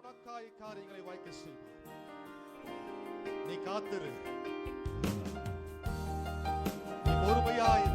உனக்காய் காரியங்களை வாய்க்க செய்வார். நீ காத்திரு, நீ பொறுமையாய்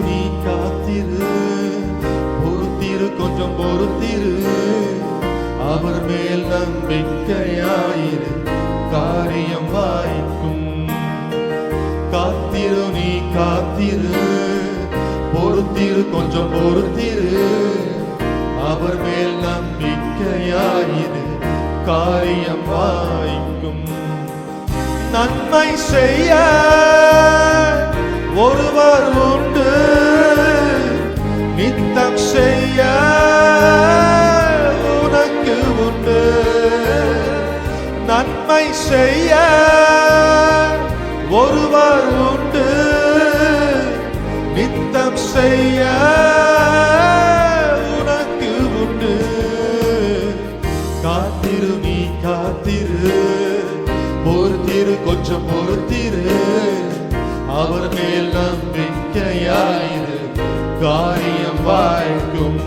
நீ காத்திரு, பொறுத்திரு, கொஞ்சம் பொறுத்திரு, அவர் மேல் நம்பிக்கையாயிரு, காரியம் வாய்க்கும். காத்திரு, நீ காத்திரு, பொறுத்திரு, கொஞ்சம் பொறுத்திரு, அவர் மேல் நம்பிக்கையாயிரு, காரியம் வாய்க்கும். நன்மை செய்ய ஒருவர் உண்டு, நித்தம் செய்ய உனக்கு உண்டு. நன்மை செய்ய ஒருவர் உண்டு, நித்தம் செய்ய உனக்கு உண்டு. காத்திரு, நீ காத்திரு, பொறுத்திரு, கொஞ்சம் பொறுத்திரு, அவர் மேல் நம்பிக்கையாயிரு, காரியம் வாய்க்கும்.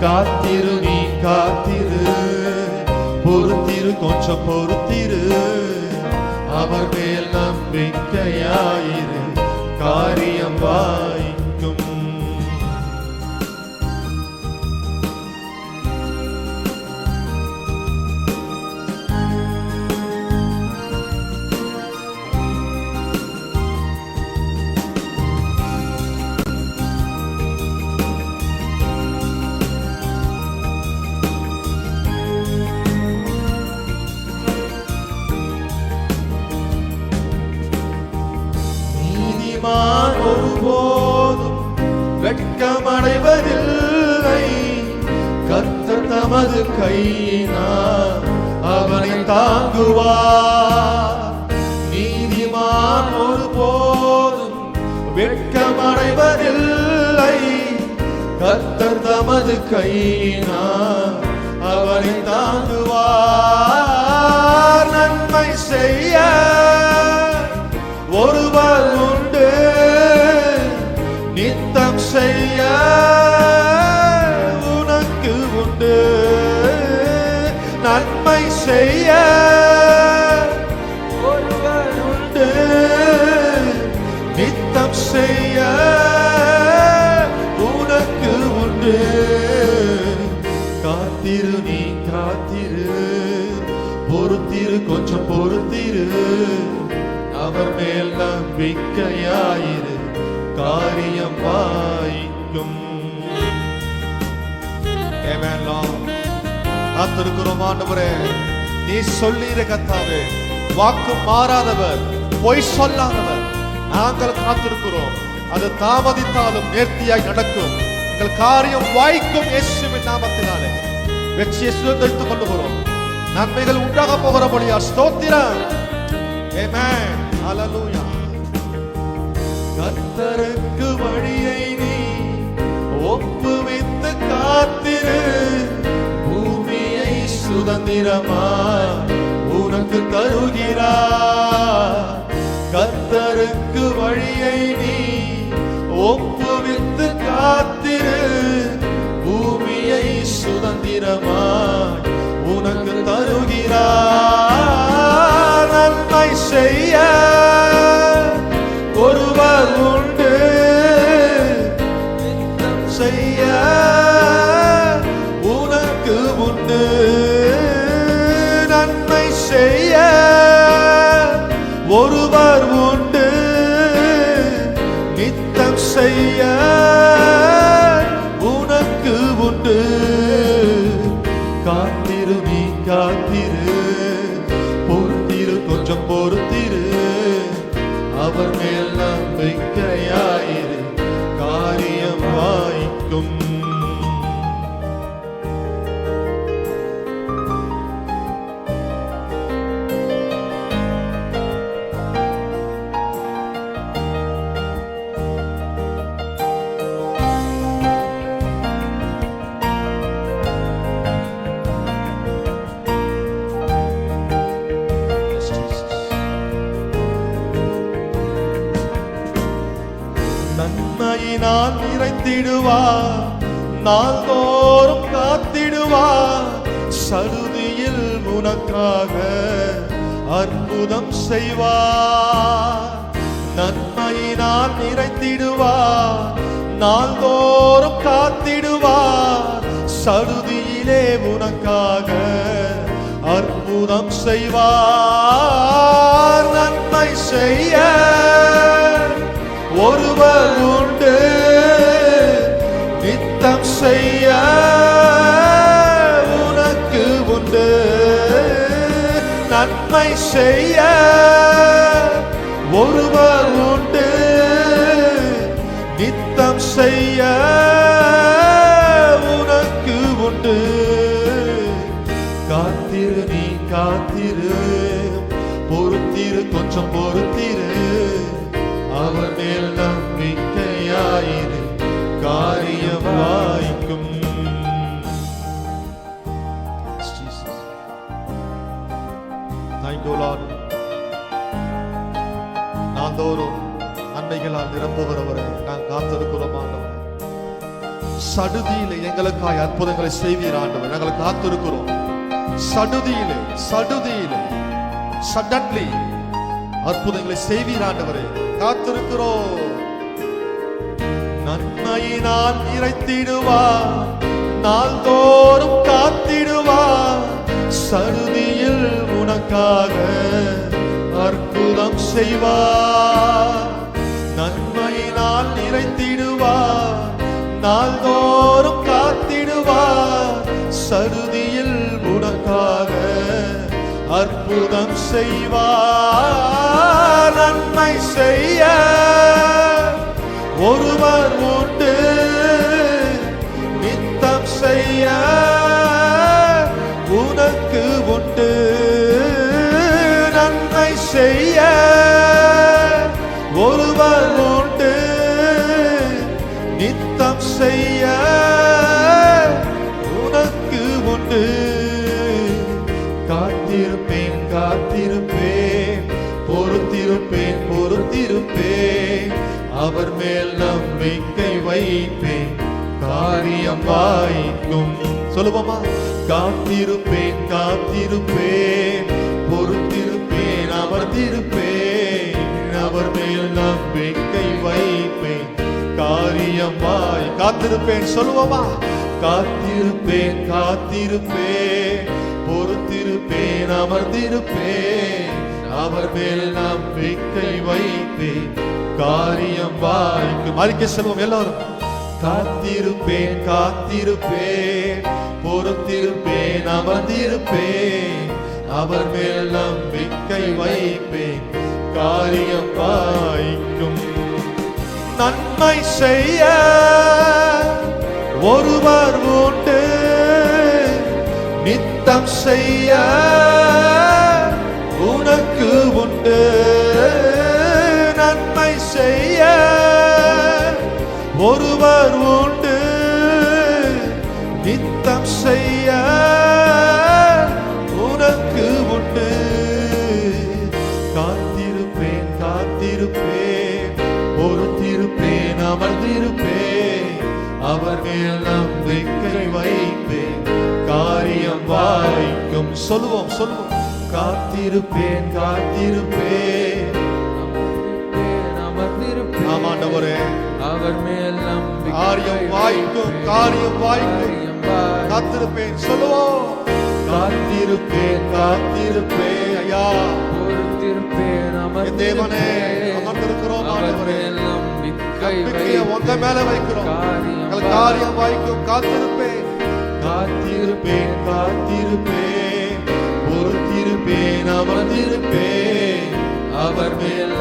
காத்திரு, நீ காத்திரு, பொறுத்திரு, கொஞ்சம் பொறுத்திரு, அவர் மேல் நம்பிக்கையாயிரு, காரியம் வாய்க்கும். ஒருபோதும் வெட்கமடைவதில்லை, கர்த்தர் தமது கையினால் அவனை தாங்குவார். நீதிமான் ஒருபோதும் வெட்கமடைவதில்லை, கர்த்தர் தமது கையினால் அவனை தாங்குவார். நன்மை செய்ய ஒருவர் உண்டு, நித்தம் செய்ய உனக்கு உண்டு. நன்மை செய்ய ஒருவர் உண்டு, நித்தம் செய்ய உனக்கு உண்டு. காத்திரு, நீ காத்திரு, பொறுத்திரு, கொஞ்சம் பொறுத்திரு, அவர் மேல் நம்பிக்கையாயிரு, காரியம் வாய்க்கும். ஆமென் லார்ட். காத்திருக்கிறோம் ஆண்டவரே, நீ சொல்லிற கர்த்தாவே, வாக்கு மாறாதவர், பொய் சொல்லாதவர். நாங்கள் காத்திருக்கிறோம், அது தாமதித்தாலும் நேர்த்தியாய் நடக்கும், எங்கள் காரியம் வாய்க்கும். இயேசுவின் நாமத்தினாலே வெற்றியை சுதந்திரித்துக் கொள்ளுகிறோம். நன்மைகள் உண்டாக போகிறபடியா ஸ்தோத்திரம். ஆமென். ஹல்லேலூயா. கர்த்தருக்கு வழியை நீ ஒப்புவித்து காத்திரு, பூமியை சுதந்திரமாய் உனக்கு தருகிறார். கர்த்தருக்கு வழியை நீ ஒப்புவித்து காத்திரு, பூமியை சுதந்திரமாய் உனக்கு தருகிறார். நன்மை செய்ய ஒருவர் உண்டு, நித்தம் செய்ய உனக்கு உண்டு. நன்மை செய்ய ஒருவர் உண்டு, நித்தம் செய்ய உனக்கு உண்டு. காத்திரு, நீ காத்திரு, பொறுத்திரு, கொஞ்சம் பொறுத்திரு, அவர் மேல் நம்பிக்கையாயிரு, காரியம் வாய்க்கும். நன்மையினால் நிறைத்திடுவார், நாள்தோறும் காத்திடுவார், சடுதியில் உனக்காக அற்புதம் செய்வார். நன்மையினால் நிறைத்திடுவார், நாள்தோறும் காத்திடுவார், சடுதியிலே உனக்காக அற்புதம் செய்வார். நன்மை செய்ய ஒருவர் உண்டு, நித்தம் செய்ய உனக்கு உண்டு. நன்மை செய்ய ஒருவர் உண்டு, நித்தம் செய்ய உனக்கு உண்டு. காத்திரு, நீ காத்திரு, பொறுத்திரு, கொஞ்சம் பொறுத்திரு, அவர் மேல் நம்பிக்கையாயிரு, காரியம் வாய்க்கும். Thank you, Lord. நாள்தோறும் நன்மைகளால் நிரம்புகிறவரை நான் காத்திருக்கிறோம் ஆண்டவரே. சடுதியிலே எங்களுக்காய் அற்புதங்களை செய்வீர் ஆண்டவரே. நாங்கள் காத்திருக்கிறோம். சடுதியிலே சடன்லி அற்புதங்களை செய்வீர் ஆண்டவரே. காத்திருக்கிறோம். நன்மையினால் நிறைத்திடுவார், நாள்தோறும் காத்திடுவார், சடுதியில் உனக்காக அற்புதம் செய்வார். நன்மையினால் நிறைத்திடுவார், நாள்தோறும் காத்திடுவார், சடுதியில் உனக்காக அற்புதம் செய்வார். நன்மை செய்ய ஒருவர் உண்டு, நித்தம் செய்ய உனக்கு உண்டு. நன்மை செய்ய ஒருவர் உண்டு, நித்தம் செய்ய உனக்கு உண்டு. காத்திருப்பேன் காத்திருப்பேன், பொறுத்திருப்பேன் பொறுத்திருப்பேன், அவர் மேல் நம்பிக்கை வைப்பேன், காரியம் வாய்க்கும். சொல்லுவோமா? காத்திருப்பேன் காத்திருப்பேன், பொறுத்திருப்பேன் அமர்ந்திருப்பேன், அவர் மேல் நம்பிக்கை வைப்பேன், காரியம் வாய். காத்திருப்பேன் சொல்லுவோமா? காத்திருப்பேன் காத்திருப்பேன், பொறுத்திருப்பேன் அமர்ந்திருப்பேன், அவர் மேல் நம்பிக்கை வைப்பேன், காரியம் வாய்க்கும். அறிக்கை செல்வோம் எல்லாரும். காத்திருப்பேன் காத்திருப்பேன், பொறுத்திருப்பேன் அமர்ந்திருப்பேன், அவர் மேல் நம்பிக்கை வைப்பேன், காரியம் வாய்க்கும். நன்மை செய்ய ஒருவர் உண்டு, நித்தம் செய்ய உனக்கு உண்டு. நன்மை செய்ய ஒருவர் உண்டு, நித்தம் செய்ய உனக்கு உண்டு. காத்திருப்பேன் காத்திருப்பேன், பொறுத்திருப்பேன் அமர்ந்திருப்பேன், அவர் மேல் நம்பிக்கை வைப்பேன், காரியம் வாய்க்கும். சொல்லுவோம் சொல்லுவோம். காத்திருப்பேன் காத்திருப்பேன், அமர்ந்திருப்பேன், ஆமாண்டவரே, அவர் மேல் நம்பிக்கை காரியம் வாய்க்கும், காரியம் வாய்க்கும். காத்திருப்பேன் சொல்லுவோம். காத்திருப்பேன் காத்திருப்பேன், ஐயா பொறுத்திருப்பேன், தேவனே அமர்ந்திருக்கிறோம் ஆண்டவரே. நம்பிக்கையை உங்க மேல வைக்கிறோம், காரியம் வாய்க்கும். காத்திருப்பேன் காத்திருப்பேன் காத்திருப்பேன், பொறுத்திருப்பேன் அமர்ந்திருப்பேன், அவர் மேல்